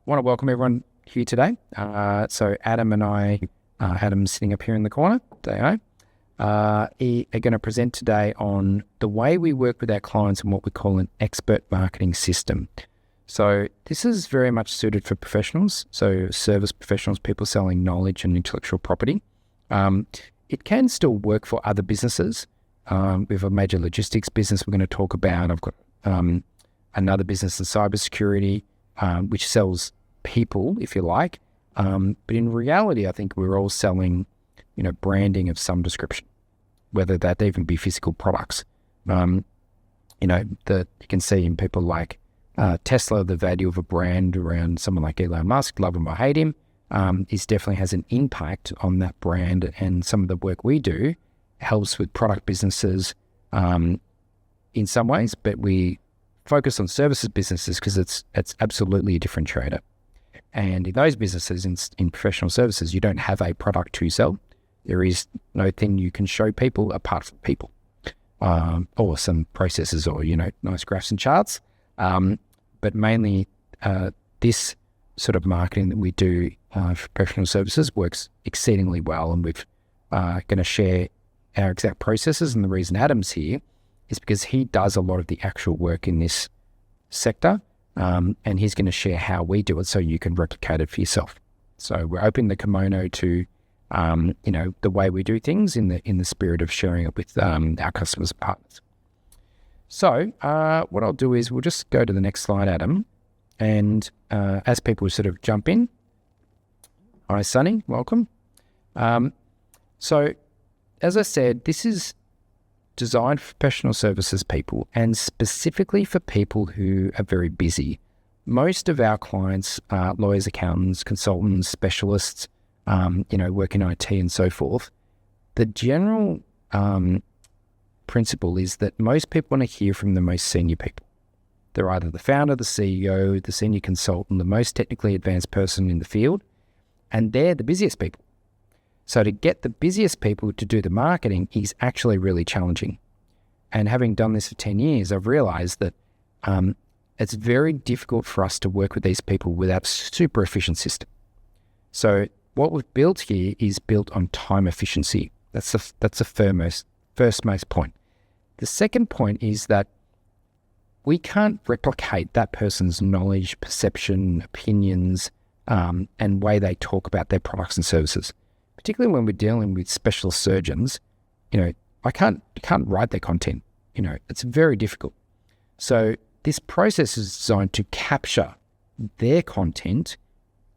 want to welcome everyone here today. So Adam and I, Adam's sitting up here in the corner, are going to present today on the way we work with our clients and what we call an expert marketing system. So this is very much suited for professionals, so service professionals, people selling knowledge and intellectual property. It can still work for other businesses. We have a major logistics business we're going to talk about. I've got another business in cybersecurity, which sells people, if you like. But in reality, I think we're all selling, branding of some description, whether that even be physical products. You can see in people like Tesla, the value of a brand around someone like Elon Musk, love him or hate him, is definitely has an impact on that brand. And some of the work we do helps with product businesses in some ways, but we focus on services businesses because it's absolutely a differentiator. And in those businesses, in professional services, you don't have a product to sell. There is no thing you can show people apart from people, or some processes, or nice graphs and charts. But mainly, this sort of marketing that we do for professional services works exceedingly well, and we're going to share our exact processes. And the reason Adam's here is because he does a lot of the actual work in this sector, and he's going to share how we do it so you can replicate it for yourself. So we're opening the kimono to, the way we do things in the spirit of sharing it with our customers and partners. So what I'll do is we'll just go to the next slide, Adam, and as people sort of jump in. Hi, Sunny, welcome. So as I said, this is designed for professional services people, and specifically for people who are very busy. Most of our clients are lawyers, accountants, consultants, specialists, work in IT and so forth. The general principle is that most people want to hear from the most senior people. They're either the founder, the CEO, the senior consultant, the most technically advanced person in the field, and they're the busiest people. So to get the busiest people to do the marketing is actually really challenging. And having done this for 10 years, I've realized that it's very difficult for us to work with these people without a super efficient system. So what we've built here is built on time efficiency. That's the first most point. The second point is that we can't replicate that person's knowledge, perception, opinions, and way they talk about their products and services. Particularly when we're dealing with specialist surgeons, I can't write their content. It's very difficult. So this process is designed to capture their content,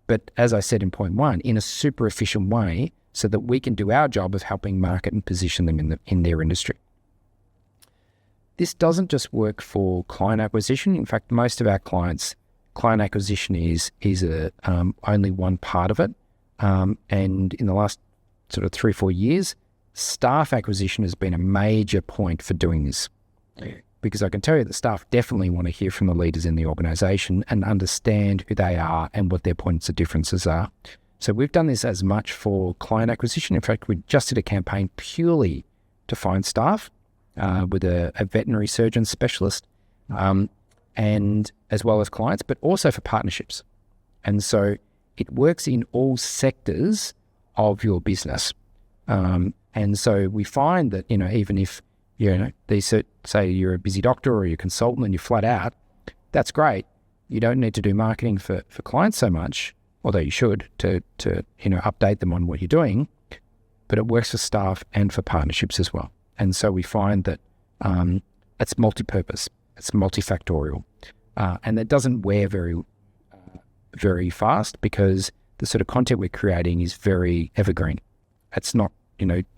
but as I said in point one, in a super efficient way, so that we can do our job of helping market and position them in their industry. This doesn't just work for client acquisition. In fact, most of our client acquisition is only one part of it. And in the last sort of 3-4 years, staff acquisition has been a major point for doing this. Because I can tell you that staff definitely want to hear from the leaders in the organization and understand who they are and what their points of differences are. So we've done this as much for client acquisition. In fact, we just did a campaign purely to find staff with a veterinary surgeon specialist, and as well as clients, but also for partnerships. And so it works in all sectors of your business. And so we find that, even if, say you're a busy doctor or you're a consultant and you're flat out, that's great. You don't need to do marketing for clients so much, although you should to update them on what you're doing, but it works for staff and for partnerships as well. And so we find that it's multi-purpose, it's multifactorial, and it doesn't wear very fast because the sort of content we're creating is very evergreen. It's not,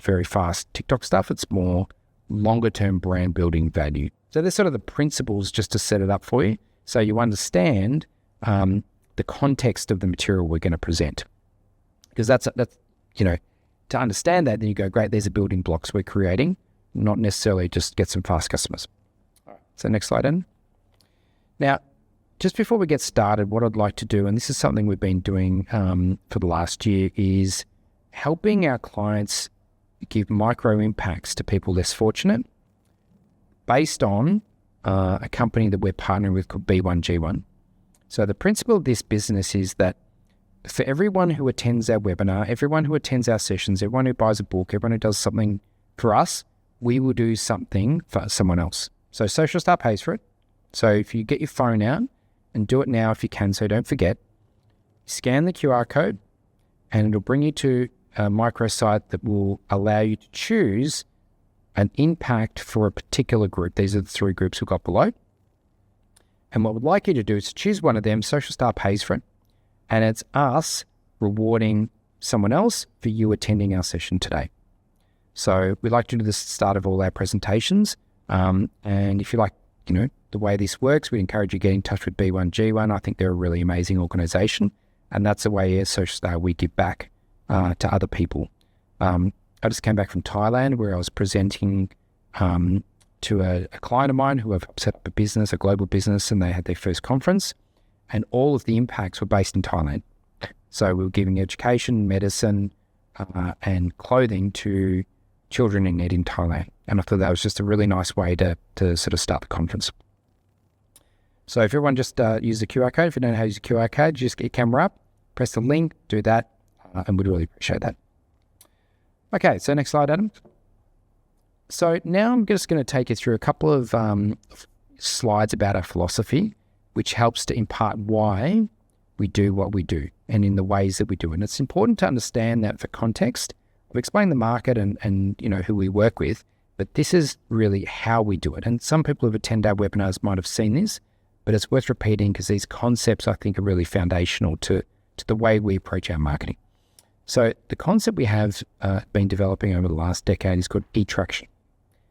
very fast TikTok stuff. It's more longer term brand building value. So there's sort of the principles just to set it up for you so you understand the context of the material we're going to present. Because that's to understand that, then you go, great, there's the building blocks we're creating, not necessarily just get some fast customers. All right. So next slide, Ed. Now, just before we get started, what I'd like to do, and this is something we've been doing for the last year, is helping our clients give micro impacts to people less fortunate based on a company that we're partnering with called B1G1. So the principle of this business is that for everyone who attends our webinar, everyone who attends our sessions, everyone who buys a book, everyone who does something for us, we will do something for someone else. So Social Star pays for it. So if you get your phone out and do it now if you can, so don't forget, scan the QR code and it'll bring you to a microsite that will allow you to choose an impact for a particular group. These are the 3 groups we've got below. And what we'd like you to do is to choose one of them. Social Star pays for it. And it's us rewarding someone else for you attending our session today. So we like to do this at the start of all our presentations. And if you like, the way this works, we encourage you to get in touch with B1G1. I think they're a really amazing organization. And that's the way as Social Star we give back to other people. I just came back from Thailand where I was presenting to a client of mine who have set up a global business, and they had their first conference, and all of the impacts were based in Thailand. So we were giving education, medicine, and clothing to children in need in Thailand. And I thought that was just a really nice way to sort of start the conference. So if everyone just use the QR code, if you don't know how to use the QR code, just get your camera up, press the link, do that, and we'd really appreciate that. Okay, so next slide, Adam. So now I'm just going to take you through a couple of slides about our philosophy, which helps to impart why we do what we do and in the ways that we do it. And it's important to understand that for context. I've explained the market and who we work with, but this is really how we do it. And some people who've attended our webinars might have seen this, but it's worth repeating because these concepts, I think, are really foundational to the way we approach our marketing. So the concept we have been developing over the last decade is called e-traction.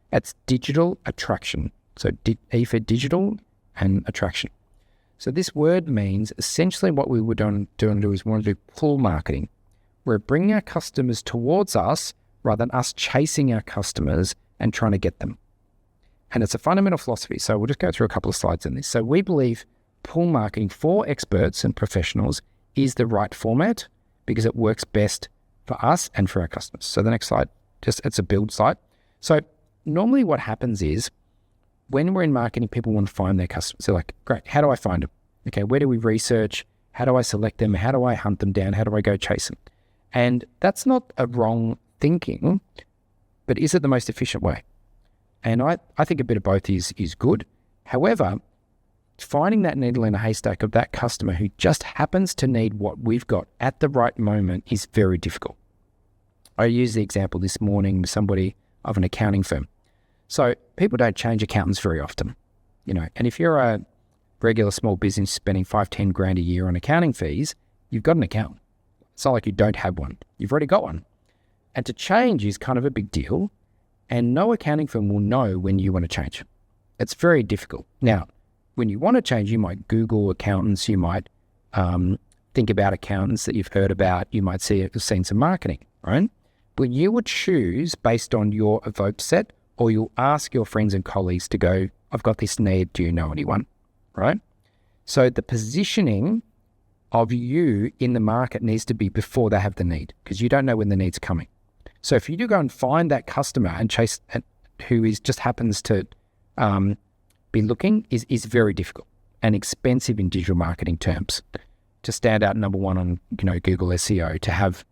That's digital attraction. So E for digital and attraction. So this word means essentially what we would do is we want to do pull marketing. We're bringing our customers towards us rather than us chasing our customers and trying to get them. And it's a fundamental philosophy. So we'll just go through a couple of slides on this. So we believe pull marketing for experts and professionals is the right format because it works best for us and for our customers. So the next slide, it's a build slide. So normally what happens is when we're in marketing, people want to find their customers. They're like, great, how do I find them? Okay, where do we research? How do I select them? How do I hunt them down? How do I go chase them? And that's not a wrong thinking, but is it the most efficient way? And I think a bit of both is good. However, finding that needle in a haystack of that customer who just happens to need what we've got at the right moment is very difficult. I used the example this morning with somebody of an accounting firm. So people don't change accountants very often, and if you're a regular small business spending 5-10 grand a year on accounting fees, you've got an accountant. It's not like you don't have one. You've already got one. And to change is kind of a big deal, and no accounting firm will know when you want to change. It's very difficult. Now, when you want to change, you might Google accountants, you might think about accountants that you've heard about, you might have seen some marketing, right? But you would choose based on your evoked set, or you'll ask your friends and colleagues to go, I've got this need, do you know anyone, right? So the positioning of you in the market needs to be before they have the need, because you don't know when the need's coming. So if you do go and find that customer and chase who just happens to be looking is very difficult and expensive in digital marketing terms to stand out number one on Google SEO, to have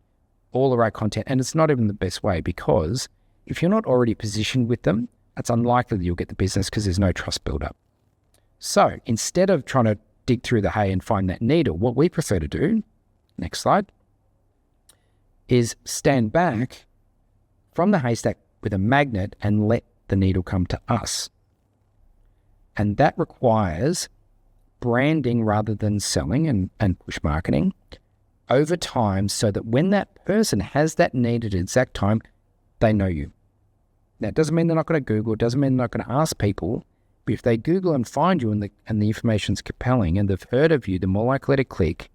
all the right content. And it's not even the best way, because if you're not already positioned with them, it's unlikely that you'll get the business because there's no trust build up. So instead of trying to dig through the hay and find that needle, what we prefer to do, next slide, is stand back from the haystack with a magnet and let the needle come to us. And that requires branding rather than selling and push marketing over time, so that when that person has that need at the exact time, they know you. Now, it doesn't mean they're not going to Google, it doesn't mean they're not going to ask people, but if they Google and find you and the information's compelling and they've heard of you, they're more likely to click,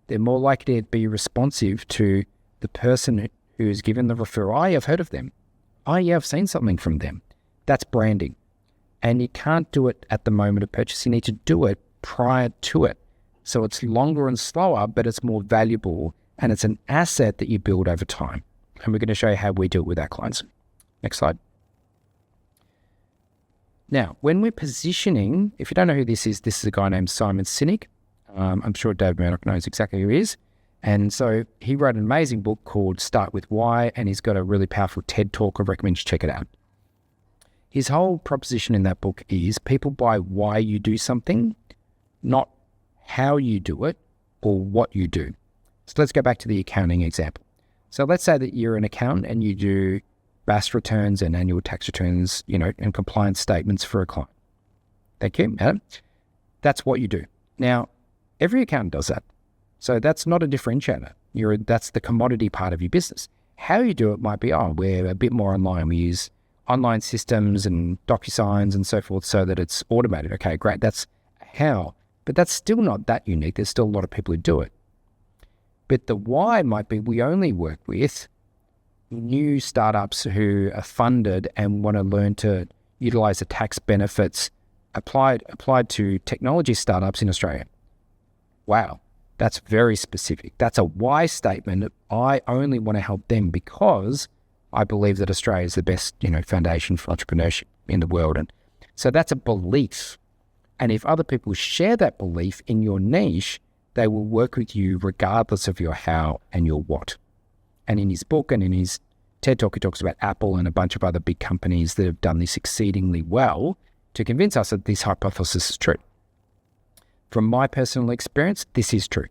they're more likely to be responsive to the person who's given the referral. Oh, yeah, I've heard of them. Oh, yeah, I've seen something from them. That's branding. And you can't do it at the moment of purchase. You need to do it prior to it. So it's longer and slower, but it's more valuable, and it's an asset that you build over time. And we're going to show you how we do it with our clients. Next slide. Now, when we're positioning, if you don't know who this is a guy named Simon Sinek. I'm sure Dave Murdoch knows exactly who he is. And so he wrote an amazing book called Start With Why, and he's got a really powerful TED Talk. I recommend you check it out. His whole proposition in that book is people buy why you do something, not how you do it or what you do. So let's go back to the accounting example. So let's say that you're an accountant and you do BAS returns and annual tax returns, and compliance statements for a client. Thank you, Adam. That's what you do. Now, every accountant does that. So that's not a differentiator. That's the commodity part of your business. How you do it might be, we're a bit more online. We use online systems and DocuSigns and so forth so that it's automated. Okay, great. That's how. But that's still not that unique. There's still a lot of people who do it. But the why might be we only work with new startups who are funded and want to learn to utilize the tax benefits applied to technology startups in Australia. Wow, that's very specific. That's a why statement. I only want to help them because I believe that Australia is the best, foundation for entrepreneurship in the world. And so that's a belief. And if other people share that belief in your niche, they will work with you regardless of your how and your what. And in his book and in his TED Talk, he talks about Apple and a bunch of other big companies that have done this exceedingly well to convince us that this hypothesis is true. From my personal experience, this is true.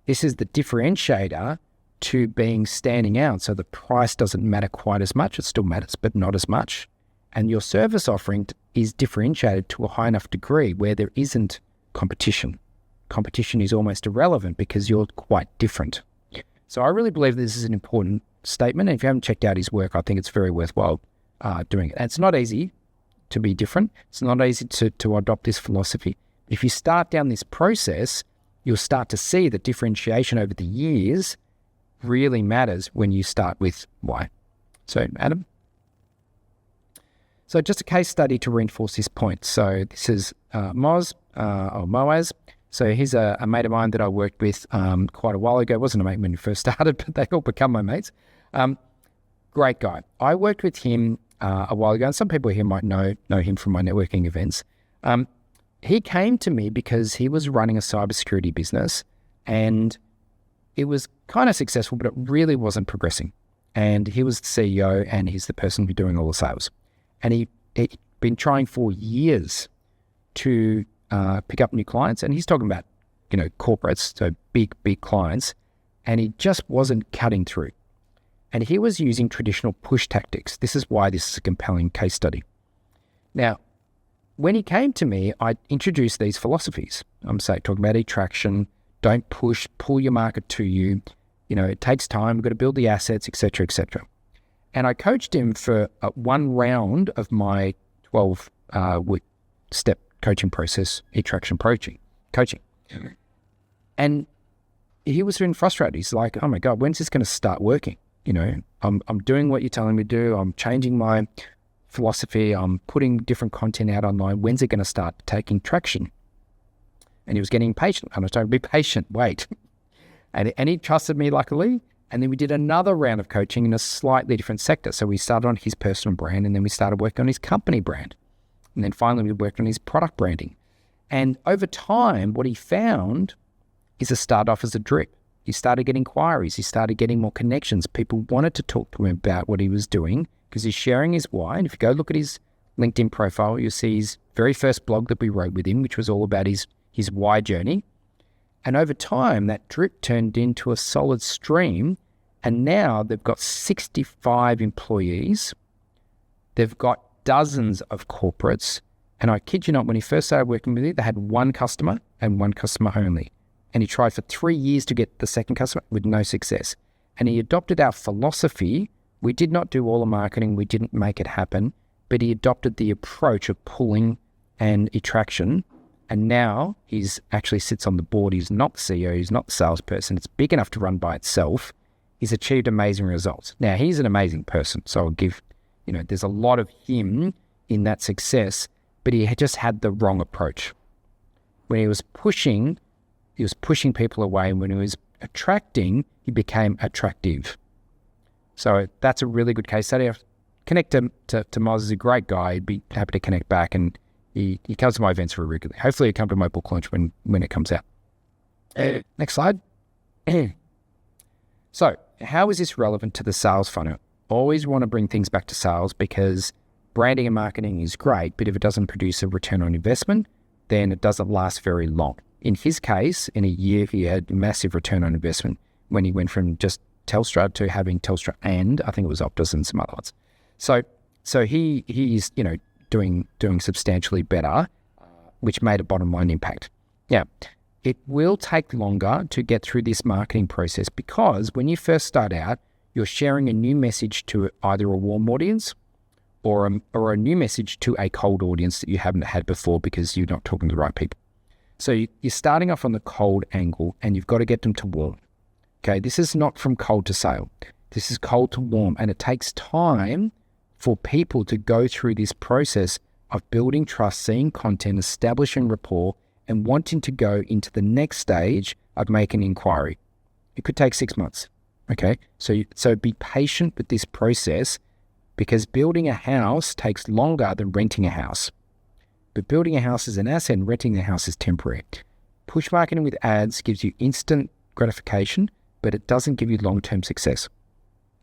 This is the differentiator to being standing out. So the price doesn't matter quite as much. It still matters, but not as much. And your service offering is differentiated to a high enough degree where there isn't competition. Competition is almost irrelevant because you're quite different. So I really believe this is an important statement. And if you haven't checked out his work, I think it's very worthwhile doing it. And it's not easy to be different. It's not easy to adopt this philosophy. If you start down this process, you'll start to see that differentiation over the years really matters when you start with why. So, Adam? So just a case study to reinforce this point. So this is Moaz. So he's a mate of mine that I worked with quite a while ago. It wasn't a mate when we first started, but they all become my mates. Great guy. I worked with him a while ago, and some people here might know him from my networking events. He came to me because he was running a cybersecurity business, and it was kind of successful, but it really wasn't progressing. And he was the CEO, and he's the person who's doing all the sales. And he'd been trying for years to pick up new clients, and he's talking about, corporates, so big clients, and he just wasn't cutting through. And he was using traditional push tactics. This is why this is a compelling case study. Now, when he came to me, I introduced these philosophies. I'm talking about attraction, don't push, pull your market to you. It takes time, we've got to build the assets, et cetera, et cetera. And I coached him for one round of my 12-step coaching process, attraction coaching. And he was feeling frustrated. He's like, oh my God, when's this going to start working? I'm doing what you're telling me to do. I'm changing my philosophy. I'm putting different content out online. When's it going to start taking traction? And he was getting impatient. I was trying to be patient, wait. And he trusted me, luckily. And then we did another round of coaching in a slightly different sector. So we started on his personal brand, and then we started working on his company brand. And then finally we worked on his product branding. And over time, what he found is it started off as a drip. He started getting inquiries. He started getting more connections. People wanted to talk to him about what he was doing because he's sharing his why. And if you go look at his LinkedIn profile, you'll see his very first blog that we wrote with him, which was all about his why journey. And over time, that drip turned into a solid stream. And now they've got 65 employees. They've got dozens of corporates. And I kid you not, when he first started working with me, they had one customer and one customer only. And he tried for 3 years to get the second customer with no success. And he adopted our philosophy. We did not do all the marketing. We didn't make it happen. But he adopted the approach of pulling and attraction. And now he's actually sits on the board. He's not the CEO. He's not the salesperson. It's big enough to run by itself. He's achieved amazing results. Now, he's an amazing person. So I'll give, there's a lot of him in that success, but he had just had the wrong approach. When he was pushing people away. And when he was attracting, he became attractive. So that's a really good case study. Connect to Moz. Is a great guy. He'd be happy to connect back and He comes to my events very regularly. Hopefully he'll come to my book launch when it comes out. Next slide. So how is this relevant to the sales funnel? Always want to bring things back to sales, because branding and marketing is great, but if it doesn't produce a return on investment, then it doesn't last very long. In his case, in a year, he had massive return on investment when he went from just Telstra to having Telstra and I think it was Optus and some other ones. So he's doing substantially better, which made a bottom line impact. Yeah, it will take longer to get through this marketing process, because when you first start out, you're sharing a new message to either a warm audience or a new message to a cold audience that you haven't had before, because you're not talking to the right people. So you're starting off on the cold angle, and you've got to get them to warm. Okay, this is not from cold to sale. This is cold to warm, and it takes time for people to go through this process of building trust, seeing content, establishing rapport, and wanting to go into the next stage of making an inquiry. It could take 6 months. Okay, so be patient with this process, because building a house takes longer than renting a house. But building a house is an asset, and renting a house is temporary. Push marketing with ads gives you instant gratification, but it doesn't give you long-term success.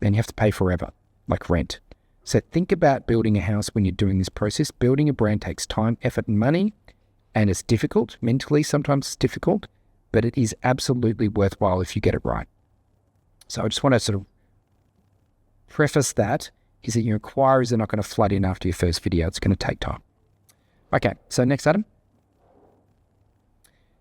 Then you have to pay forever, like rent. So think about building a house when you're doing this process. Building a brand takes time, effort, and money, and it's difficult. Mentally, sometimes it's difficult, but it is absolutely worthwhile if you get it right. So I just want to sort of preface that, is that your inquiries are not going to flood in after your first video. It's going to take time. Okay, so next, Adam.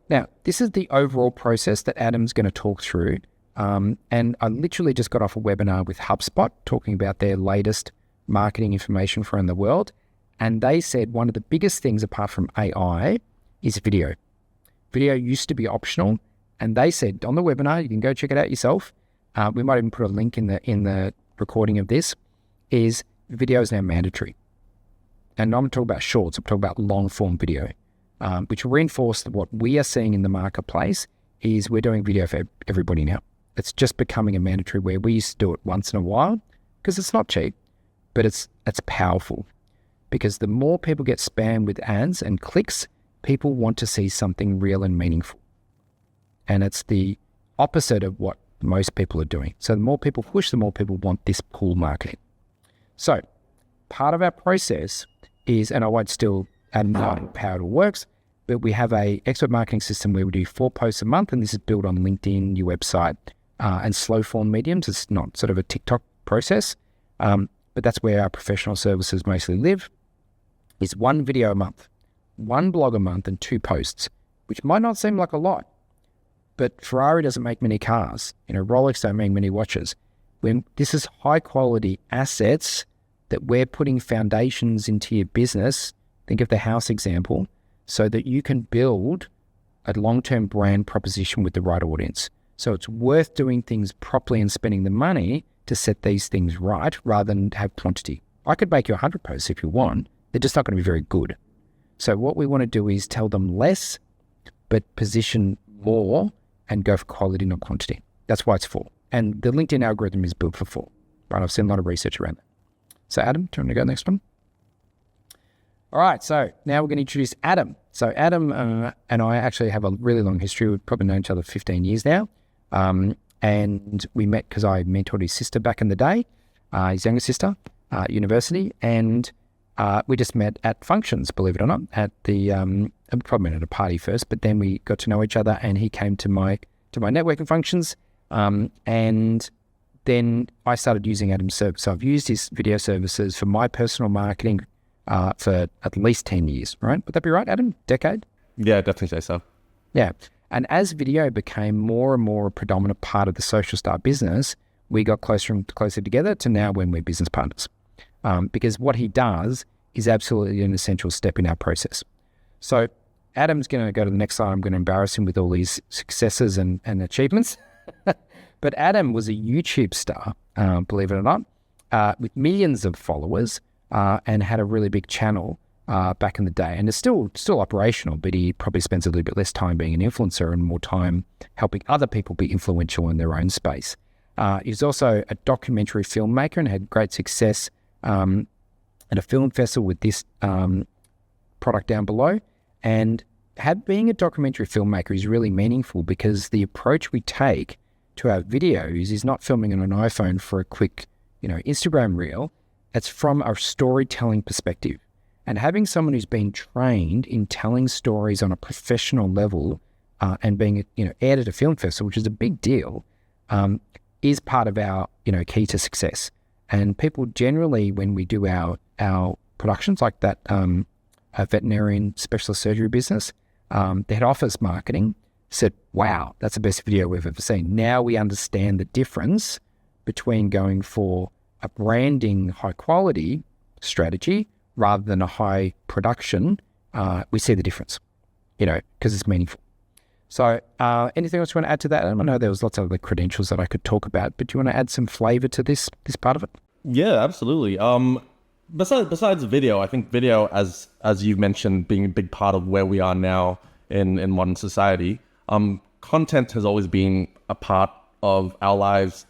Now, this is the overall process that Adam's going to talk through. And I literally just got off a webinar with HubSpot talking about their latest marketing information for around the world. And they said one of the biggest things apart from AI is video. Video used to be optional. And they said on the webinar, you can go check it out yourself. We might even put a link in the recording of this, is video is now mandatory. And I'm talking about shorts, I'm talking about long form video, which reinforce that what we are seeing in the marketplace is we're doing video for everybody now. It's just becoming a mandatory, where we used to do it once in a while because it's not cheap, but it's powerful, because the more people get spammed with ads and clicks, people want to see something real and meaningful. And it's the opposite of what most people are doing. So the more people push, the more people want this pull marketing. So part of our process is, and I won't still add how it all works, but we have a expert marketing system where we do 4 posts a month, and this is built on LinkedIn, your website, and slow form mediums. It's not sort of a TikTok process, but that's where our professional services mostly live. Is 1 video a month, 1 blog a month, and 2 posts, which might not seem like a lot, but Ferrari doesn't make many cars. Rolex don't make many watches. When this is high quality assets that we're putting foundations into your business, think of the house example, so that you can build a long-term brand proposition with the right audience. So it's worth doing things properly and spending the money to set these things right, rather than have quantity. I could make you 100 posts if you want. They're just not going to be very good. So what we want to do is tell them less, but position more and go for quality, not quantity. That's why it's 4. And the LinkedIn algorithm is built for 4. Right? I've seen a lot of research around that. So Adam, do you want to go next one? All right, so now we're going to introduce Adam. So Adam and I actually have a really long history. We've probably known each other 15 years now. And we met because I mentored his sister back in the day, his younger sister, at university. And we just met at functions, believe it or not, at the, probably met at a party first, but then we got to know each other, and he came to my networking functions. And then I started using Adam's service. So I've used his video services for my personal marketing for at least 10 years, right? Would that be right, Adam? Decade? Yeah, definitely say so. Yeah. And as video became more and more a predominant part of the Social Start business, we got closer and closer together to now when we're business partners. Because what he does is absolutely an essential step in our process. So Adam's going to go to the next slide. I'm going to embarrass him with all these successes and achievements. But Adam was a YouTube star, believe it or not, with millions of followers, and had a really big channel back in the day. And it's still operational, but he probably spends a little bit less time being an influencer and more time helping other people be influential in their own space. He's also a documentary filmmaker and had great success at a film festival with this product down below. And being a documentary filmmaker is really meaningful because the approach we take to our videos is not filming on an iPhone for a quick, Instagram reel. It's from a storytelling perspective. And having someone who's been trained in telling stories on a professional level and being, aired at a film festival, which is a big deal, is part of our, key to success. And people generally, when we do our productions like that, a veterinarian specialist surgery business, the head office marketing said, wow, that's the best video we've ever seen. Now we understand the difference between going for a branding high quality strategy rather than a high production. We see the difference, because it's meaningful. So anything else you want to add to that? I know there was lots of other credentials that I could talk about, but do you want to add some flavor to this part of it? Yeah, absolutely. Besides video, I think video, as you've mentioned, being a big part of where we are now in modern society, content has always been a part of our lives,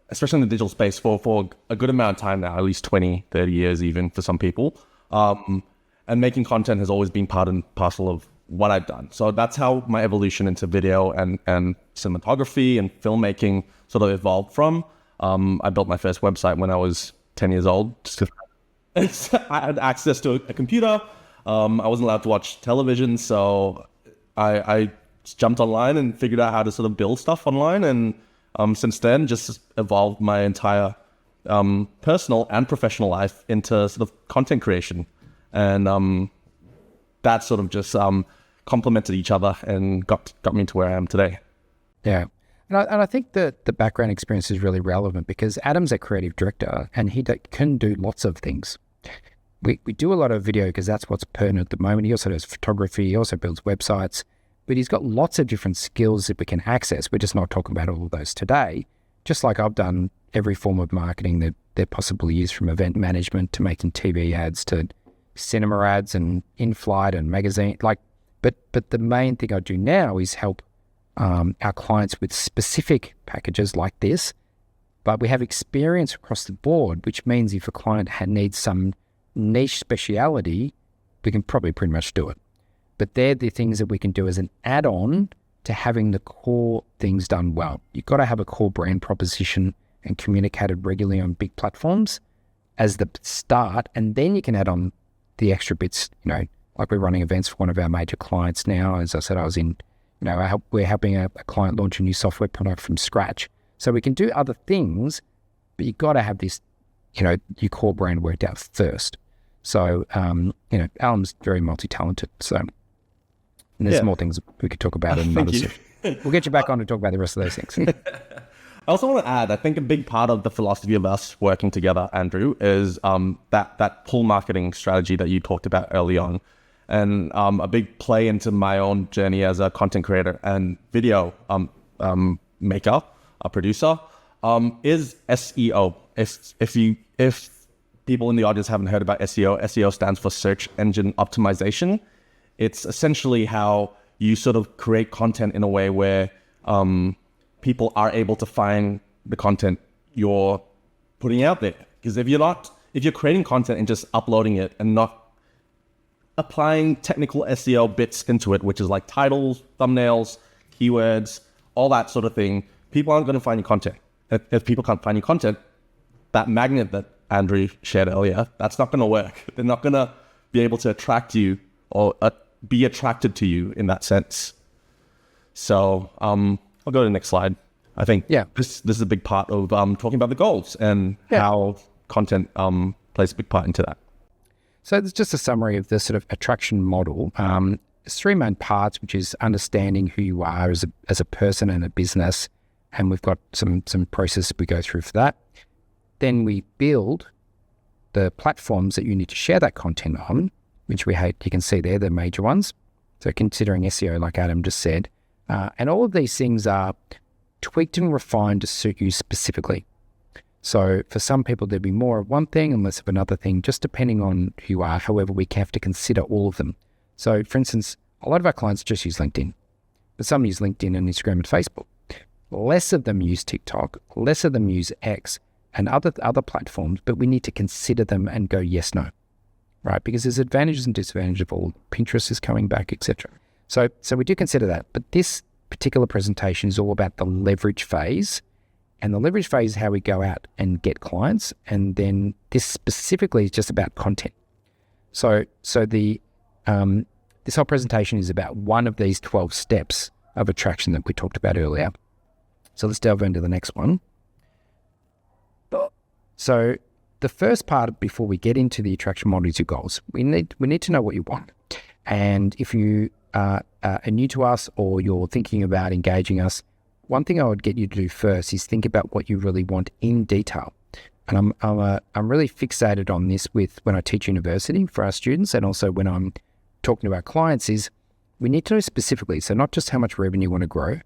especially in the digital space for a good amount of time now, at least 20, 30 years even for some people. And making content has always been part and parcel of what I've done. So that's how my evolution into video and cinematography and filmmaking sort of evolved from. I built my first website when I was 10 years old. I had access to a computer. I wasn't allowed to watch television, so I jumped online and figured out how to sort of build stuff online. And since then, just evolved my entire personal and professional life into sort of content creation. And that sort of just complemented each other and got me to where I am today. Yeah. And I think that the background experience is really relevant because Adam's a creative director and he can do lots of things. We do a lot of video because that's what's pertinent at the moment. He also does photography. He also builds websites. But he's got lots of different skills that we can access. We're just not talking about all of those today. Just like I've done every form of marketing that they're possibly used, from event management to making TV ads to cinema ads and in-flight and magazine. But the main thing I do now is help our clients with specific packages like this. But we have experience across the board, which means if a client needs some niche speciality, we can probably pretty much do it. But they're the things that we can do as an add-on to having the core things done well. You've got to have a core brand proposition and communicated regularly on big platforms as the start, and then you can add on the extra bits, like we're running events for one of our major clients now. As I said, we're helping a client launch a new software product from scratch. So we can do other things, but you've got to have this, your core brand worked out first. So, Alan's very multi-talented. So, and there's more things we could talk about. And we'll get you back on to talk about the rest of those things. I also want to add, I think a big part of the philosophy of us working together, Andrew, is that pull marketing strategy that you talked about early on. And a big play into my own journey as a content creator and video maker, a producer, is SEO. If people in the audience haven't heard about SEO, SEO stands for search engine optimization. It's essentially how you sort of create content in a way where people are able to find the content you're putting out there. Because if you're creating content and just uploading it and not applying technical SEO bits into it, which is like titles, thumbnails, keywords, all that sort of thing, people aren't going to find your content. If people can't find your content, that magnet that Andrew shared earlier, that's not going to work. They're not going to be able to attract you or be attracted to you in that sense. So I'll go to the next slide. I think this is a big part of talking about the goals and how content plays a big part into that. So it's just a summary of the sort of attraction model. There's three main parts, which is understanding who you are as a person and a business. And we've got some processes we go through for that. Then we build the platforms that you need to share that content on, which you can see there, the major ones. So considering SEO, like Adam just said, and all of these things are tweaked and refined to suit you specifically. So for some people, there'd be more of one thing and less of another thing, just depending on who you are. However, we have to consider all of them. So for instance, a lot of our clients just use LinkedIn, but some use LinkedIn and Instagram and Facebook. Less of them use TikTok, less of them use X and other platforms, but we need to consider them and go yes, no. right? Because there's advantages and disadvantages of all. Pinterest is coming back, etc. So we do consider that. But this particular presentation is all about the leverage phase. And the leverage phase is how we go out and get clients. And then this specifically is just about content. So the this whole presentation is about one of these 12 steps of attraction that we talked about earlier. So let's delve into the next one. So the first part before we get into the attraction model is your goals. We need to know what you want. And if you are new to us or you're thinking about engaging us, one thing I would get you to do first is think about what you really want in detail. And I'm really fixated on this with when I teach university for our students, and also when I'm talking to our clients, is we need to know specifically. So not just how much revenue you want to grow,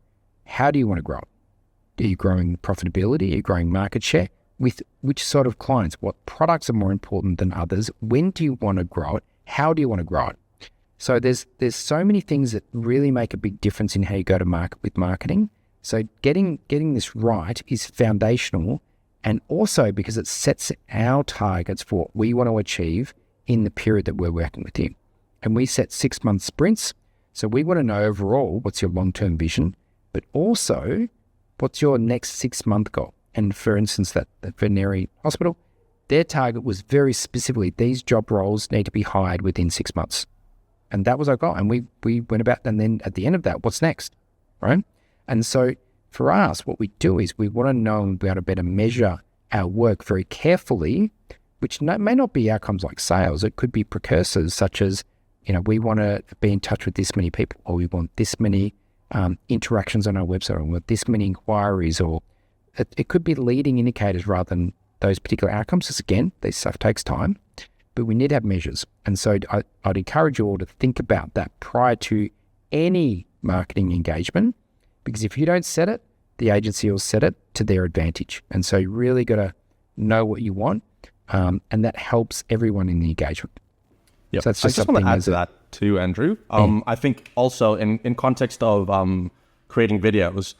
how do you want to grow it? Are you growing profitability? Are you growing market share? With which sort of clients? What products are more important than others? When do you want to grow it? How do you want to grow it? So there's so many things that really make a big difference in how you go to market with marketing. So getting this right is foundational, and also because it sets our targets for what we want to achieve in the period that we're working with you. And we set 6-month sprints. So we want to know overall what's your long-term vision, but also what's your next 6-month goal. And for instance, that veterinary hospital, their target was very specifically, these job roles need to be hired within 6 months. And that was our goal. And we went about, and then at the end of that, what's next, right? And so for us, what we do is we want to know and be able to better measure our work very carefully, which may not be outcomes like sales. It could be precursors such as, we want to be in touch with this many people, or we want this many interactions on our website, or we want this many inquiries, or it could be leading indicators rather than those particular outcomes. Because again, this stuff takes time, but we need to have measures. And so I'd encourage you all to think about that prior to any marketing engagement, because if you don't set it, the agency will set it to their advantage. And so you really got to know what you want, and that helps everyone in the engagement. Yep. So that's I just want to add to that too, Andrew. I think also in context of creating videos,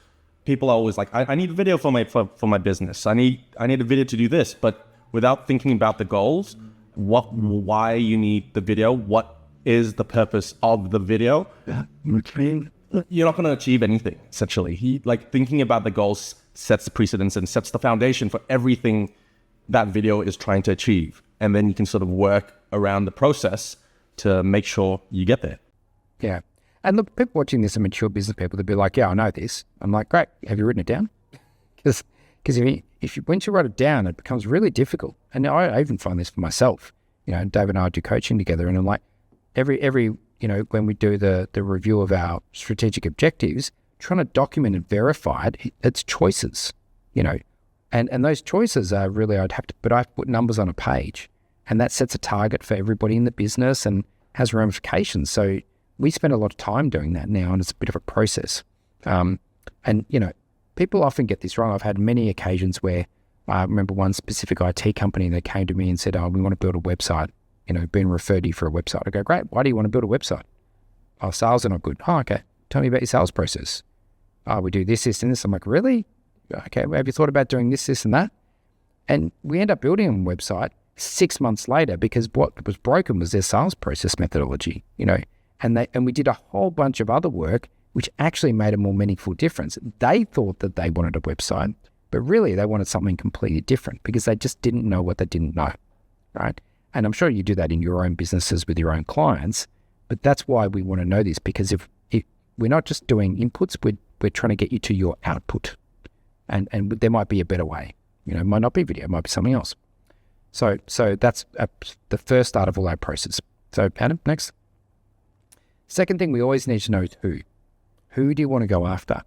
people are always like, I need a video for my business. I need a video to do this, but without thinking about the goals, why you need the video, what is the purpose of the video, you're not going to achieve anything, essentially. Thinking about the goals sets the precedence and sets the foundation for everything that video is trying to achieve. And then you can sort of work around the process to make sure you get there. Yeah. And look, people watching this are mature business people. They'll be like, yeah, I know this. I'm like, great. Have you written it down? Because once you write it down, it becomes really difficult. And I even find this for myself. David and I do coaching together, and I'm like, every when we do the review of our strategic objectives, trying to document and verify it's choices, and those choices are really, I put numbers on a page, and that sets a target for everybody in the business and has ramifications. So we spend a lot of time doing that now, and it's a bit of a process. People often get this wrong. I've had many occasions where I remember one specific IT company that came to me and said, we want to build a website, being referred to you for a website. I go, great. Why do you want to build a website? Oh, sales are not good. Oh, okay. Tell me about your sales process. Oh, we do this, and this. I'm like, really? Okay. Well, have you thought about doing this, and that? And we end up building a website 6 months later because what was broken was their sales process methodology, and we did a whole bunch of other work which actually made a more meaningful difference. They thought that they wanted a website, but really they wanted something completely different because they just didn't know what they didn't know, right? And I'm sure you do that in your own businesses with your own clients, but that's why we want to know this, because if we're not just doing inputs, we're trying to get you to your output, and there might be a better way. It might not be video, it might be something else. So that's the first start of all our process. So Adam, next. Second thing we always need to know is who. Who do you want to go after?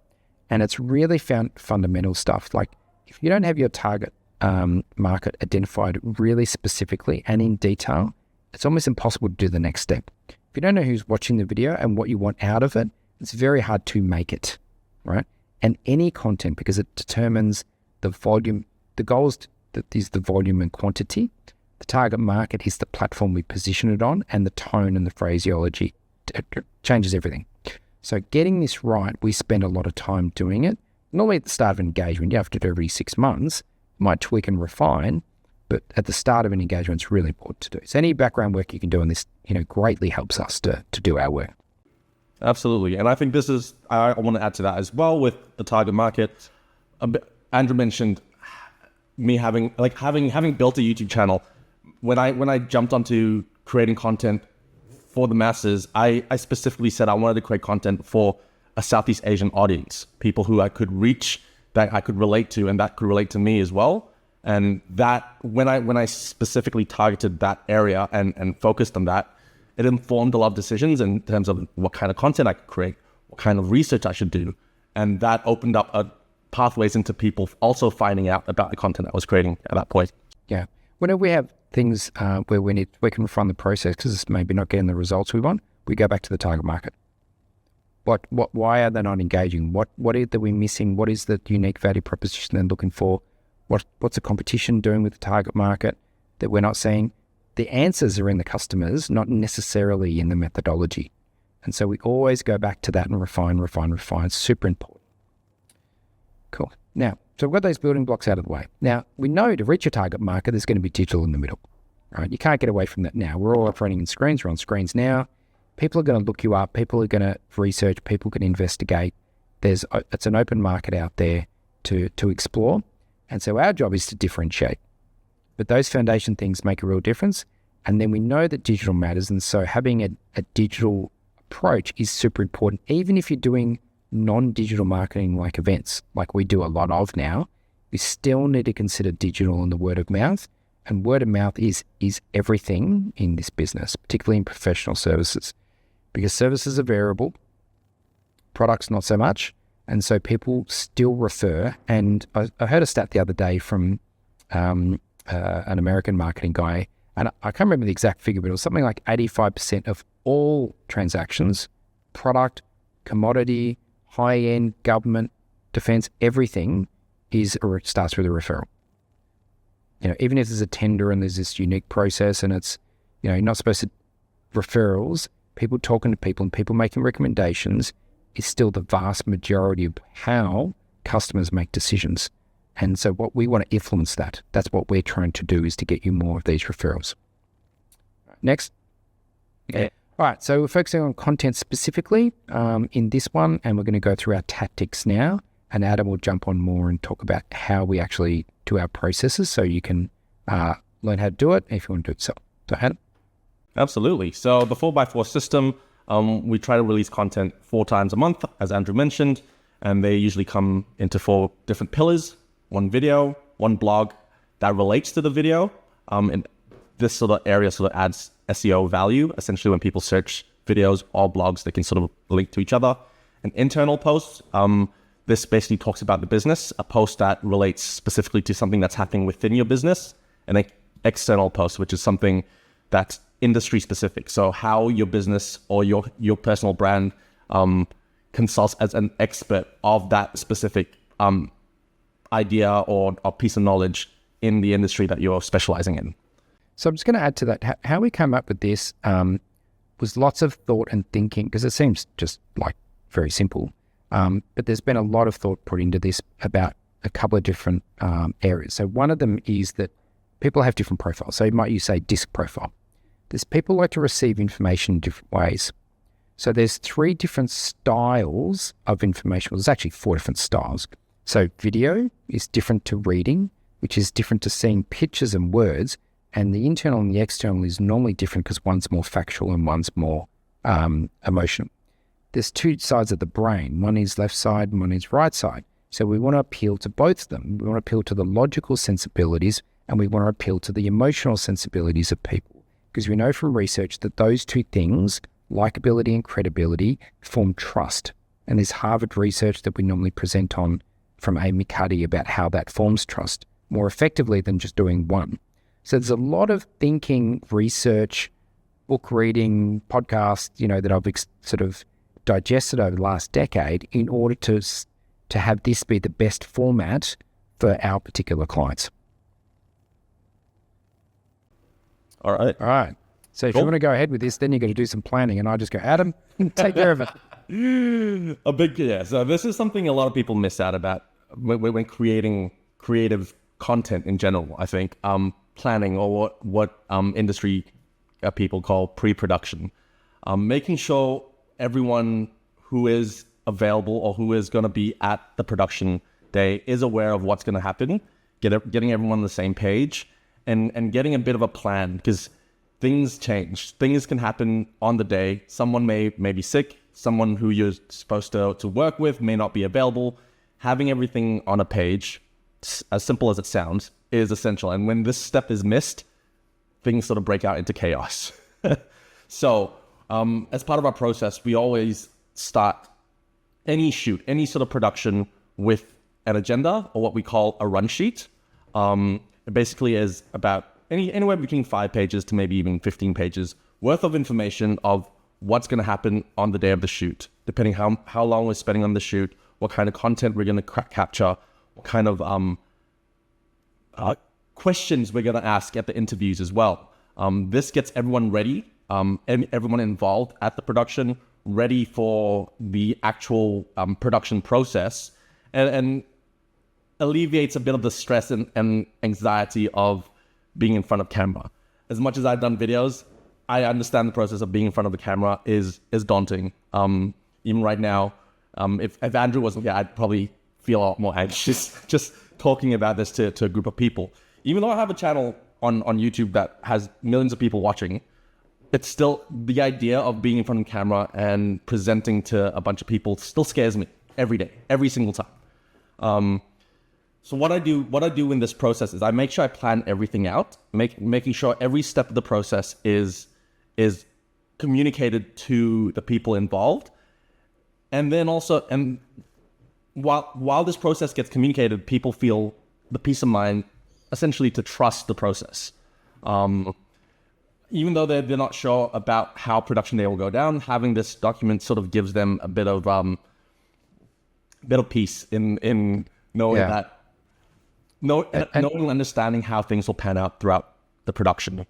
And it's really fundamental stuff. Like if you don't have your target market identified really specifically and in detail, it's almost impossible to do the next step. If you don't know who's watching the video and what you want out of it, it's very hard to make it, right? And any content, because it determines the volume, the goals that is the volume and quantity. The target market is the platform we position it on, and the tone and the phraseology changes everything. So getting this right, we spend a lot of time doing it. Normally at the start of engagement, you have to do every 6 months, might tweak and refine, But at the start of an engagement, it's really important to do. So any background work you can do on this, greatly helps us to do our work. Absolutely. And I think I want to add to that as well with the target market. Andrew mentioned me having built a YouTube channel. When I jumped onto creating content for the masses, I specifically said I wanted to create content for a Southeast Asian audience, people who I could reach, that I could relate to, and that could relate to me as well. And that when I specifically targeted that area and focused on that, it informed a lot of decisions in terms of what kind of content I could create, what kind of research I should do. And that opened up pathways into people also finding out about the content I was creating at that point. Yeah. Whenever we have things where we can refine the process because it's maybe not getting the results we want, we go back to the target market. Why are they not engaging? What are we missing? What is the unique value proposition they're looking for? What's the competition doing with the target market that we're not seeing? The answers are in the customers, not necessarily in the methodology. And so we always go back to that and refine. It's super important. Cool. Now, so we've got those building blocks out of the way. Now, we know to reach a target market, there's going to be digital in the middle. Right? You can't get away from that now. We're all operating in screens. We're on screens now. People are going to look you up. People are going to research. People can investigate. It's an open market out there to explore. And so our job is to differentiate. But those foundation things make a real difference. And then we know that digital matters. And so having a digital approach is super important. Even if you're doing non-digital marketing like events, like we do a lot of now, we still need to consider digital and the word of mouth. And word of mouth is everything in this business, particularly in professional services. Because services are variable, products not so much. And so people still refer. And I heard a stat the other day from an American marketing guy, and I can't remember the exact figure, but it was something like 85% of all transactions, product, commodity, high-end, government, defense, everything starts with a referral. Even if there's a tender and there's this unique process and it's, you're not supposed to, referrals, people talking to people and people making recommendations is still the vast majority of how customers make decisions. And so what we want to influence that's what we're trying to do, is to get you more of these referrals. Next. Yeah. All right, so we're focusing on content specifically in this one, and we're going to go through our tactics now, and Adam will jump on more and talk about how we actually do our processes so you can learn how to do it if you want to do it. So Adam? Absolutely. So the 4x4 system, we try to release content 4 times a month, as Andrew mentioned, and they usually come into 4 different pillars: 1 video, 1 blog that relates to the video. And this sort of area sort of adds SEO value. Essentially, when people search videos or blogs, they can sort of link to each other. An internal post, this basically talks about the business, a post that relates specifically to something that's happening within your business. And an external post, which is something that's industry specific. So how your business or your personal brand consults as an expert of that specific idea or piece of knowledge in the industry that you're specializing in. So I'm just going to add to that. How we came up with this was lots of thought and thinking, because it seems just like very simple. But there's been a lot of thought put into this about a couple of different areas. So one of them is that people have different profiles. So you say disc profile. There's people like to receive information in different ways. So there's 3 different styles of information. Well, there's actually 4 different styles. So video is different to reading, which is different to seeing pictures and words. And the internal and the external is normally different because one's more factual and one's more emotional. There's 2 sides of the brain. One is left side and one is right side. So we want to appeal to both of them. We want to appeal to the logical sensibilities and we want to appeal to the emotional sensibilities of people. Because we know from research that those 2 things, likability and credibility, form trust. And there's Harvard research that we normally present on from Amy Cuddy about how that forms trust more effectively than just doing one. So there's a lot of thinking, research, book reading, podcasts, that I've sort of digested over the last decade in order to have this be the best format for our particular clients. All right. So if you want to go ahead with this, then you've got to do some planning, and I just go, Adam, take care of it. So this is something a lot of people miss out about when creating creative content in general, I think. planning, or what industry people call pre-production. Making sure everyone who is available or who is going to be at the production day is aware of what's going to happen, getting everyone on the same page, and getting a bit of a plan, because things change. Things can happen on the day. Someone may be sick. Someone who you're supposed to work with may not be available. Having everything on a page, as simple as it sounds, is essential. And when this step is missed, things sort of break out into chaos. So as part of our process, we always start any shoot, any sort of production, with an agenda, or what we call a run sheet. It basically is about anywhere between 5 pages to maybe even 15 pages worth of information of what's going to happen on the day of the shoot, depending how long we're spending on the shoot, what kind of content we're going to capture, what kind of questions we're going to ask at the interviews as well. This gets everyone ready, and everyone involved at the production ready for the actual production process, and alleviates a bit of the stress and anxiety of being in front of camera. As much as I've done videos, I understand the process of being in front of the camera is daunting. Even right now, if Andrew wasn't here, I'd probably feel a lot more anxious just talking about this to a group of people. Even though I have a channel on YouTube that has millions of people watching, it's still, the idea of being in front of the camera and presenting to a bunch of people still scares me every day, every single time. So what I do in this process is I make sure I plan everything out, making sure every step of the process is communicated to the people involved. And then also, and while this process gets communicated, people feel the peace of mind, essentially, to trust the process. Even though they're not sure about how production day will go down, having this document sort of gives them a bit of peace in knowing that. Knowing, understanding how things will pan out throughout the production.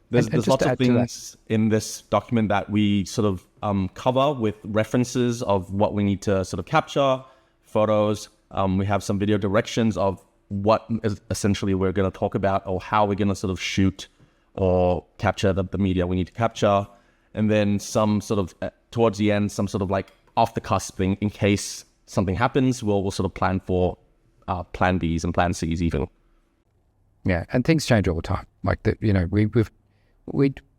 There's lots of things in this document that we sort of cover with references of what we need to sort of capture, photos. We have some video directions of what is essentially we're going to talk about, or how we're going to sort of shoot or capture the media we need to capture. And then some sort of, towards the end, some sort of like off the cusp thing, in case something happens, we'll sort of plan for plan Bs and plan Cs even. Yeah, and things change all the time. Like that,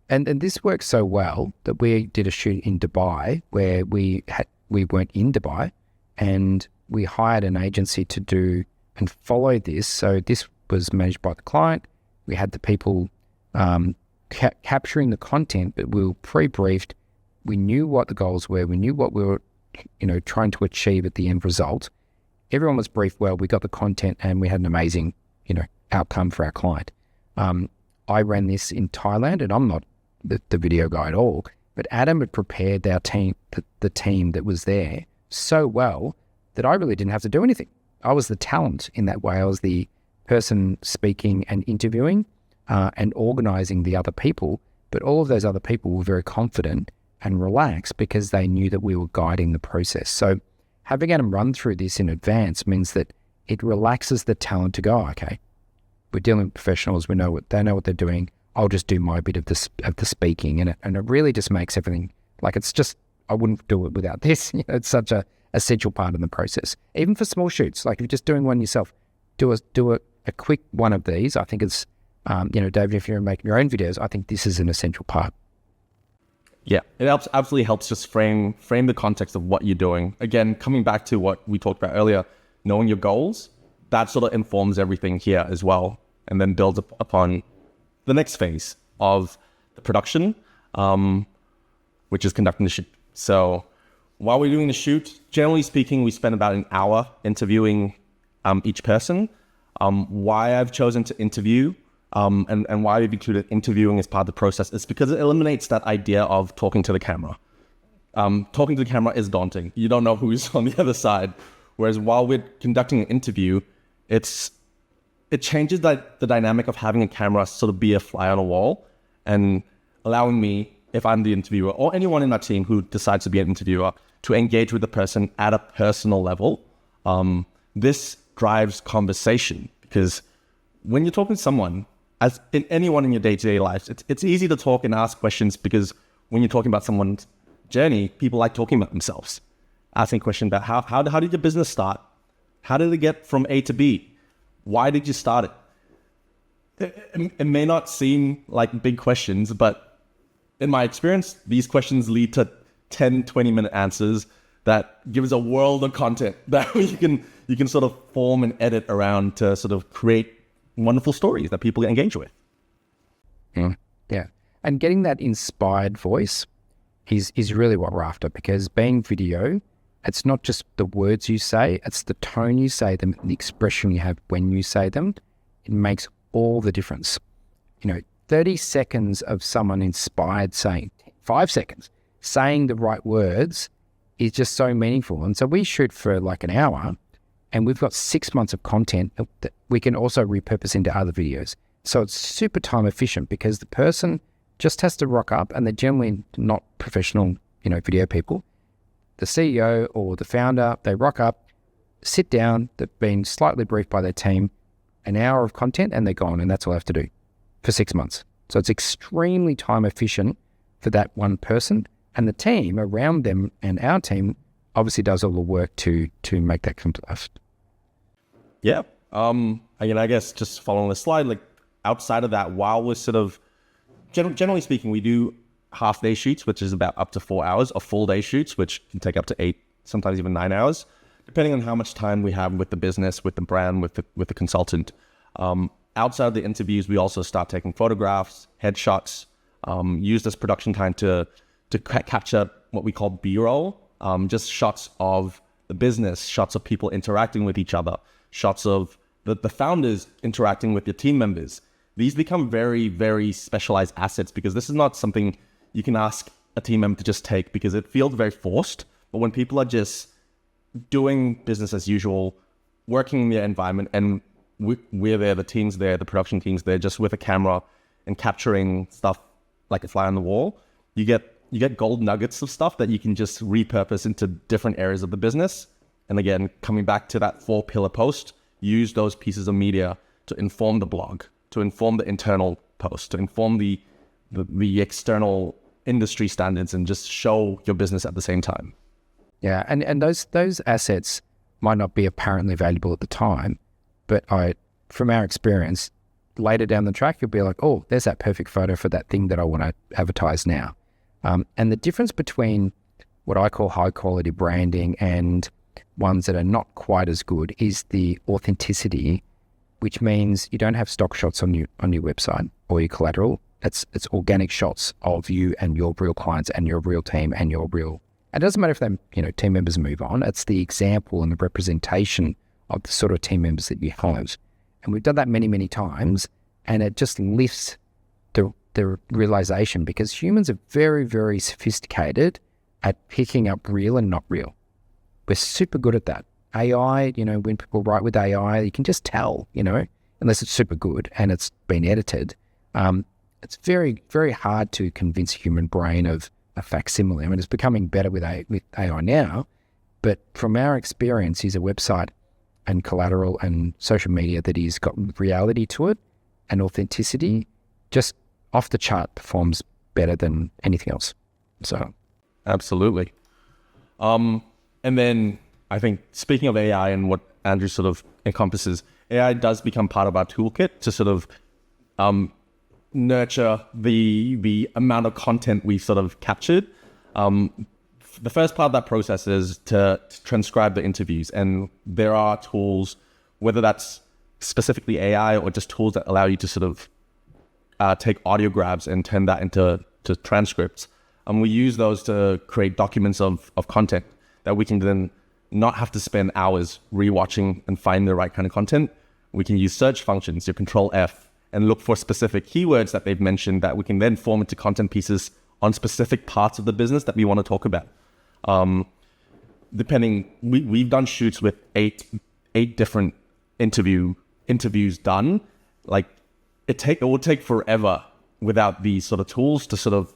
and this works so well that we did a shoot in Dubai where we weren't in Dubai, and we hired an agency to do and follow this. So this was managed by the client. We had the people capturing the content, but we were pre-briefed. We knew what the goals were. We knew what we were, trying to achieve at the end result. Everyone was briefed well. We got the content, and we had an amazing, outcome for our client. I ran this in Thailand, and I'm not the video guy at all, but Adam had prepared our team, the team that was there, so well that I really didn't have to do anything. I was the talent in that way. I was the person speaking and interviewing and organizing the other people, but all of those other people were very confident and relaxed because they knew that we were guiding the process. So having Adam run through this in advance means that it relaxes the talent to go, okay, we're dealing with professionals, they know what they're doing. I'll just do my bit of the speaking, and it really just makes everything, like, it's just, I wouldn't do it without this. It's such a essential part of the process. Even for small shoots, like if you're just doing one yourself, do a quick one of these. I think it's, David, if you're making your own videos, I think this is an essential part. Yeah, it absolutely helps just frame the context of what you're doing. Again, coming back to what we talked about earlier, knowing your goals, that sort of informs everything here as well, and then builds upon the next phase of the production, which is conducting the shoot. So while we're doing the shoot, generally speaking, we spend about an hour interviewing each person. Why I've chosen to interview and why we've included interviewing as part of the process is because it eliminates that idea of talking to the camera. Talking to the camera is daunting. You don't know who's on the other side. Whereas while we're conducting an interview, it changes the dynamic of having a camera sort of be a fly on a wall and allowing me, if I'm the interviewer or anyone in our team who decides to be an interviewer, to engage with the person at a personal level. This drives conversation because when you're talking to someone, as in anyone in your day-to-day life, it's easy to talk and ask questions because when you're talking about someone's journey, people like talking about themselves. Asking questions about how did your business start? How did it get from A to B? Why did you start it? It may not seem like big questions, but in my experience, these questions lead to 10, 20-minute answers that gives a world of content that you can sort of form and edit around to sort of create wonderful stories that people engage with. Yeah. And getting that inspired voice is really what we're after, because being video, it's not just the words you say, it's the tone you say them, the expression you have when you say them. It makes all the difference. 30 seconds of someone inspired saying, 5 seconds, saying the right words is just so meaningful. And so we shoot for like an hour, and we've got 6 months of content that we can also repurpose into other videos. So it's super time efficient because the person just has to rock up, and they're generally not professional, video people. The CEO or the founder, they rock up, sit down, they've been slightly briefed by their team, an hour of content, and they're gone, and that's all I have to do for 6 months. So it's extremely time efficient for that one person, and the team around them and our team obviously does all the work to make that come to life. Yeah. I guess just following the slide, like outside of that, while we're sort of, generally speaking, we do half-day shoots, which is about up to 4 hours, or full-day shoots, which can take up to 8, sometimes even 9 hours, depending on how much time we have with the business, with the brand, with the consultant. Outside of the interviews, we also start taking photographs, headshots, use this production time to capture what we call B-roll, just shots of the business, shots of people interacting with each other, shots of the founders interacting with your team members. These become very, very specialized assets because this is not something you can ask a team member to just take because it feels very forced. But when people are just doing business as usual, working in their environment, and we're there, the team's there, the production team's there, just with a camera and capturing stuff like a fly on the wall, you get gold nuggets of stuff that you can just repurpose into different areas of the business. And again, coming back to that 4-pillar post, use those pieces of media to inform the blog, to inform the internal post, to inform the external industry standards, and just show your business at the same time. Yeah, and those assets might not be apparently valuable at the time, but from our experience, later down the track, you'll be like, oh, there's that perfect photo for that thing that I want to advertise now. And the difference between what I call high quality branding and ones that are not quite as good is the authenticity, which means you don't have stock shots on your website or your collateral. It's organic shots of you and your real clients and your real team and your real. It doesn't matter if them team members move on. It's the example and the representation of the sort of team members that you have. And we've done that many, many times, and it just lifts the realization, because humans are very, very sophisticated at picking up real and not real. We're super good at that. AI, when people write with AI, you can just tell, unless it's super good and it's been edited. It's very, very hard to convince a human brain of a facsimile. I mean, it's becoming better with AI now, but from our experience, is a website and collateral and social media that has got reality to it and authenticity, just off the chart performs better than anything else. So, absolutely. And then I think, speaking of AI and what Andrew sort of encompasses, AI does become part of our toolkit to sort of nurture the amount of content we've sort of captured. The first part of that process is to transcribe the interviews, and there are tools, whether that's specifically AI or just tools that allow you to sort of take audio grabs and turn that into transcripts. And we use those to create documents of content that we can then not have to spend hours rewatching and find the right kind of content. We can use search functions, your Control F, and look for specific keywords that they've mentioned that we can then form into content pieces on specific parts of the business that we want to talk about. We've done shoots with eight different interviews done. Like it would take forever without these sort of tools to sort of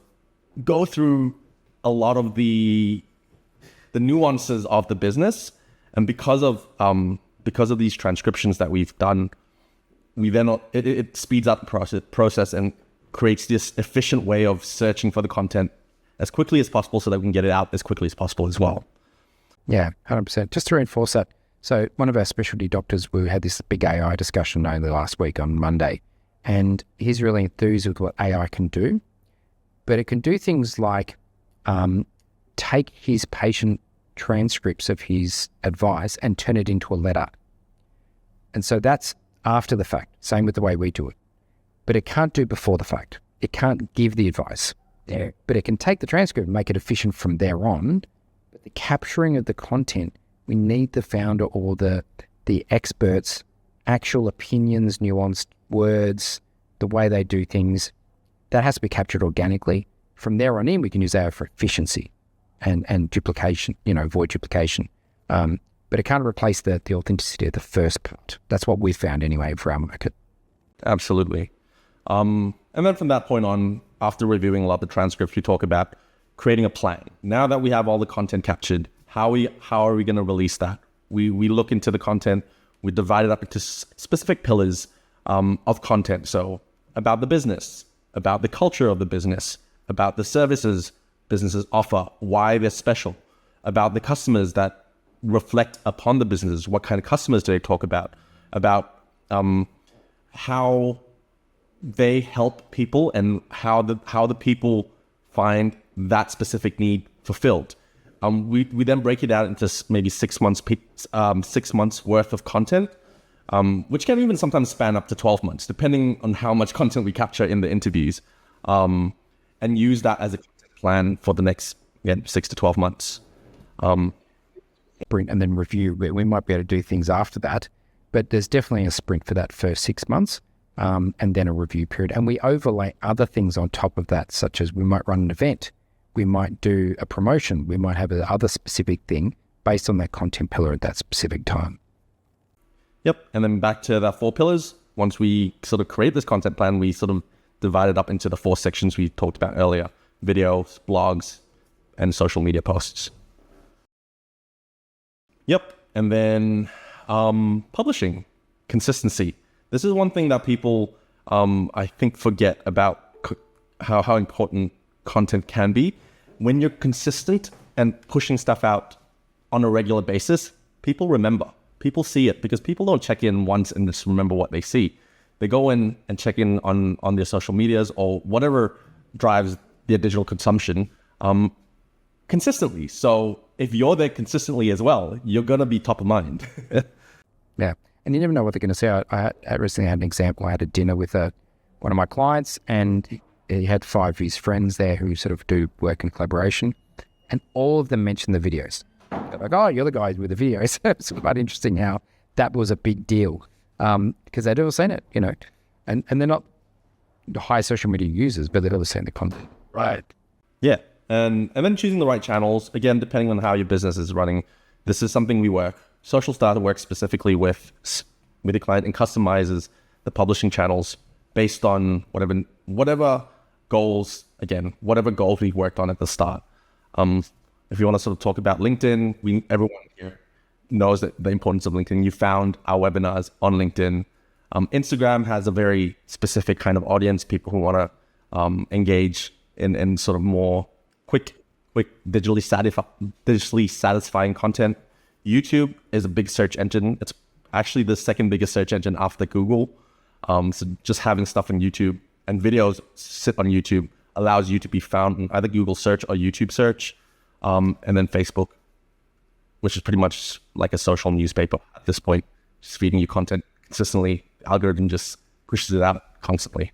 go through a lot of the nuances of the business. And because of these transcriptions that we've done, we then it speeds up the process and creates this efficient way of searching for the content as quickly as possible so that we can get it out as quickly as possible as well. Yeah, 100%. Just to reinforce that, so one of our specialty doctors, we had this big AI discussion only last week on Monday, and he's really enthused with what AI can do, but it can do things like take his patient transcripts of his advice and turn it into a letter. And so that's after the fact, same with the way we do it. But it can't do before the fact. It can't give the advice. Yeah. But it can take the transcript and make it efficient from there on. But the capturing of the content, we need the founder or the experts' actual opinions, nuanced words, the way they do things. That has to be captured organically. From there on in, we can use AI for efficiency and duplication, avoid duplication. But it can't replace the authenticity of the first part. That's what we've found anyway for our market. Absolutely. And then from that point on, after reviewing a lot of the transcripts, we talk about creating a plan. Now that we have all the content captured, how are we going to release that? We look into the content, we divide it up into specific pillars of content. So about the business, about the culture of the business, about the services businesses offer, why they're special, about the customers that reflect upon the businesses, what kind of customers do they talk about how they help people and how the people find that specific need fulfilled. We then break it out into maybe 6 months, 6 months worth of content, which can even sometimes span up to 12 months, depending on how much content we capture in the interviews, and use that as a plan for the next 6 to 12 months. Sprint and then review. We might be able to do things after that, but there's definitely a sprint for that first 6 months, and then a review period. And we overlay other things on top of that, such as we might run an event, we might do a promotion, we might have another specific thing based on that content pillar at that specific time. Yep. And then back to the 4 pillars. Once we sort of create this content plan, we sort of divide it up into the 4 sections we talked about earlier: videos, blogs, and social media posts. Yep. And then publishing, consistency. This is one thing that people, I think, forget about how important content can be. When you're consistent and pushing stuff out on a regular basis, people remember. People see it, because people don't check in once and just remember what they see. They go in and check in on their social medias or whatever drives their digital consumption consistently. So if you're there consistently as well, you're going to be top of mind. Yeah. And you never know what they're going to say. I recently had an example. I had a dinner with one of my clients, and he had 5 of his friends there who sort of do work in collaboration, and all of them mentioned the videos. They're like, oh, you're the guy with the videos. It's quite interesting how that was a big deal, because they'd all seen it, and they're not high social media users, but they'd all seen the content. Right. Yeah. And then choosing the right channels, again, depending on how your business is running. This is something we work. Social Starter works specifically with the client and customizes the publishing channels based on whatever goals we've worked on at the start. If you want to sort of talk about LinkedIn, everyone here knows that the importance of LinkedIn. You found our webinars on LinkedIn. Instagram has a very specific kind of audience, people who want to engage in sort of more quick digitally satisfying content. YouTube is a big search engine. It's actually the second biggest search engine after Google. So just having stuff on YouTube and videos sit on YouTube allows you to be found in either Google search or YouTube search, and then Facebook, which is pretty much like a social newspaper at this point, just feeding you content consistently. The algorithm just pushes it out constantly.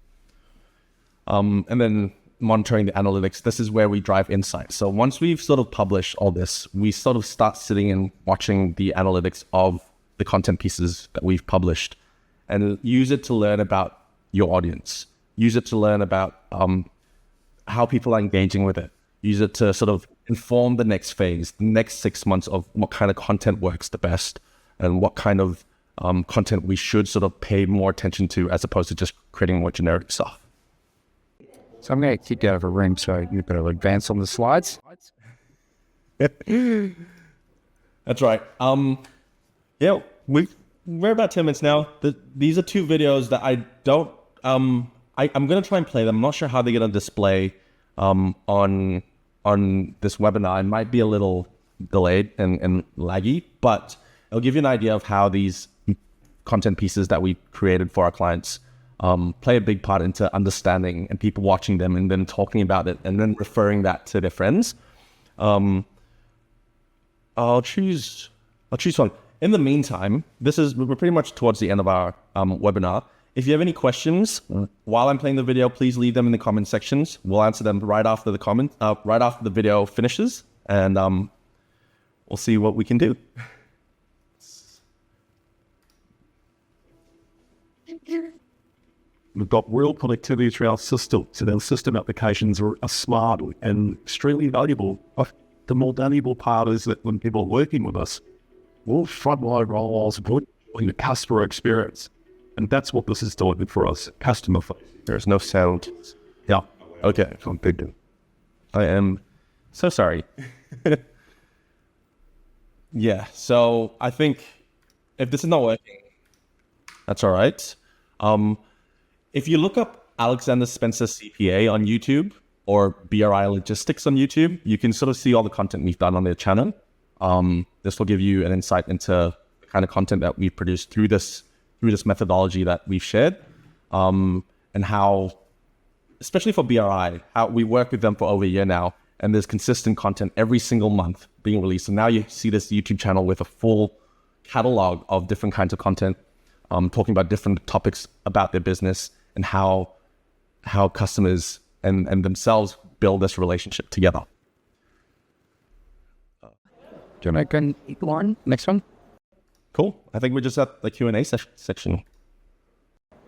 And then monitoring the analytics. This is where we drive insights. So once we've sort of published all this, we sort of start sitting and watching the analytics of the content pieces that we've published, and use it to learn about your audience. Use it to learn about how people are engaging with it. Use it to sort of inform the next phase, the next 6 months of what kind of content works the best and what kind of content we should sort of pay more attention to, as opposed to just creating more generic stuff. So I'm going to kick you out of a room, so you better advance on the slides. That's right. Yeah, we we're about 10 minutes now. These are two videos that I don't, I'm going to try and play them. I'm not sure how they're going to display on this webinar. It might be a little delayed and laggy, but it'll give you an idea of how these content pieces that we created for our clients play a big part into understanding and people watching them and then talking about it and then referring that to their friends. I'll choose one. In the meantime, we're pretty much towards the end of our webinar. If you have any questions while I'm playing the video, please leave them in the comment sections. We'll answer them right after the video finishes, and we'll see what we can do. We've got real connectivity through our system, so our system applications are smart and extremely valuable. The more valuable part is that when people are working with us, we'll frontline roles in the customer experience. And that's what this is doing for us, customer facing. There's no sound. Yeah. Okay. I am so sorry. Yeah, so I think if this is not working, that's all right. If you look up Alexander Spencer CPA on YouTube or BRI Logistics on YouTube, you can sort of see all the content we've done on their channel. This will give you an insight into the kind of content that we've produced through this methodology that we've shared, and how, especially for BRI, how we work with them for over a year now, and there's consistent content every single month being released. And now you see this YouTube channel with a full catalog of different kinds of content, talking about different topics about their business and how customers and themselves build this relationship together. Do you want to go on? Next one? Cool. I think we're just at the Q&A section.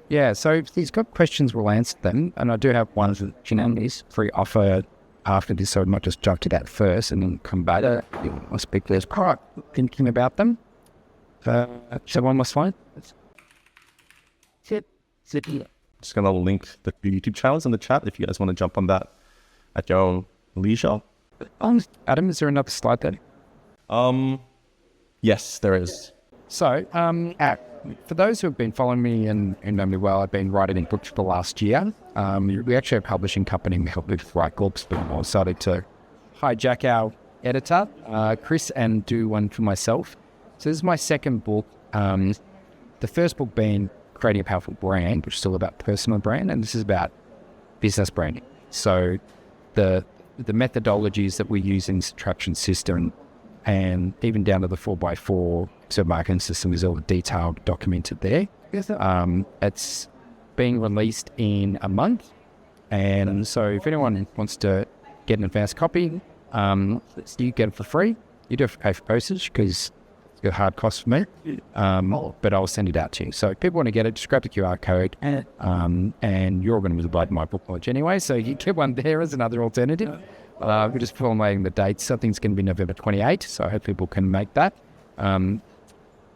Yeah, so if he's got questions, we'll answer them. And I do have one for this free offer after this, so I might just jump to that first and then come back. I'll speak to this part, thinking about them. So one was fine. Just going to link the YouTube channels in the chat if you guys want to jump on that at your own leisure. Adam, is there another slide there? Yes, there is. So, for those who have been following me and know me well, I've been writing books for the last year. We actually have a publishing company. We help with write books, but I decided to hijack our editor, Chris, and do one for myself. So this is my second book. The first book being Creating a Powerful Brand, which is still about personal brand, and this is about business branding. So the methodologies that we use in this attraction system, and even down to the 4x4 marketing system, is all detailed, documented there. It's being released in a month, and so if anyone wants to get an advanced copy, you get it for free. You do have to pay for postage because it's a hard cost for me, but I'll send it out to you. So if people want to get it, just grab the QR code, and you're going to be my book launch anyway, so you get one there as another alternative. We're just formulating the dates. I think it's going to be November 28th, so I hope people can make that.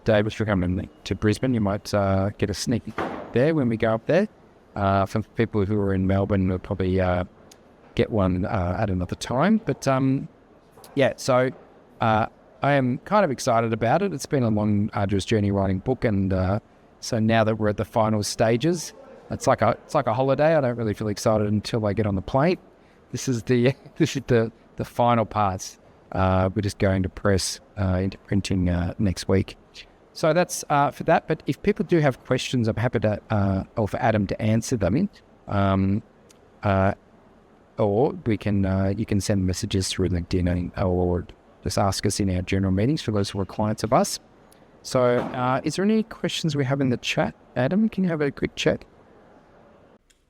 Dave, if you're coming to Brisbane, you might get a sneak there when we go up there. For people who are in Melbourne, we'll probably get one at another time. But yeah, so I am kind of excited about it. It's been a long, arduous journey writing a book, and so now that we're at the final stages, it's like a holiday. I don't really feel excited until I get on the plane. This is the final parts. We're just going to press into printing next week. So that's for that. But if people do have questions, I'm happy to, or for Adam to answer them. Or we can, you can send messages through LinkedIn or just ask us in our general meetings for those who are clients of us. So is there any questions we have in the chat? Adam, can you have a quick check?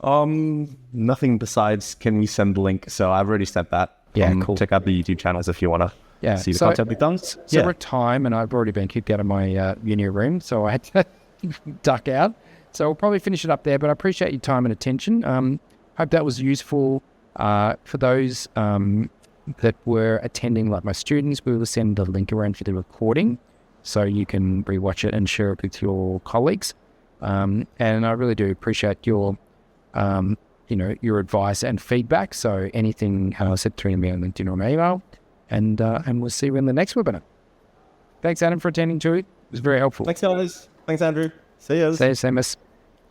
Nothing besides can we send the link? So I've already sent that. Yeah, cool. Check out the YouTube channels if you want to see the content we've done. So we're at time, and I've already been kicked out of my uni room, so I had to duck out. So we'll probably finish it up there, but I appreciate your time and attention. Hope that was useful for those that were attending, like my students. We will send the link around for the recording so you can rewatch it and share it with your colleagues. And I really do appreciate your your advice and feedback. So anything send through me on LinkedIn or my email, and we'll see you in the next webinar. Thanks, Adam, for attending to it. It was very helpful. Thanks, guys. Thanks, Andrew. See you. See you, Seamus.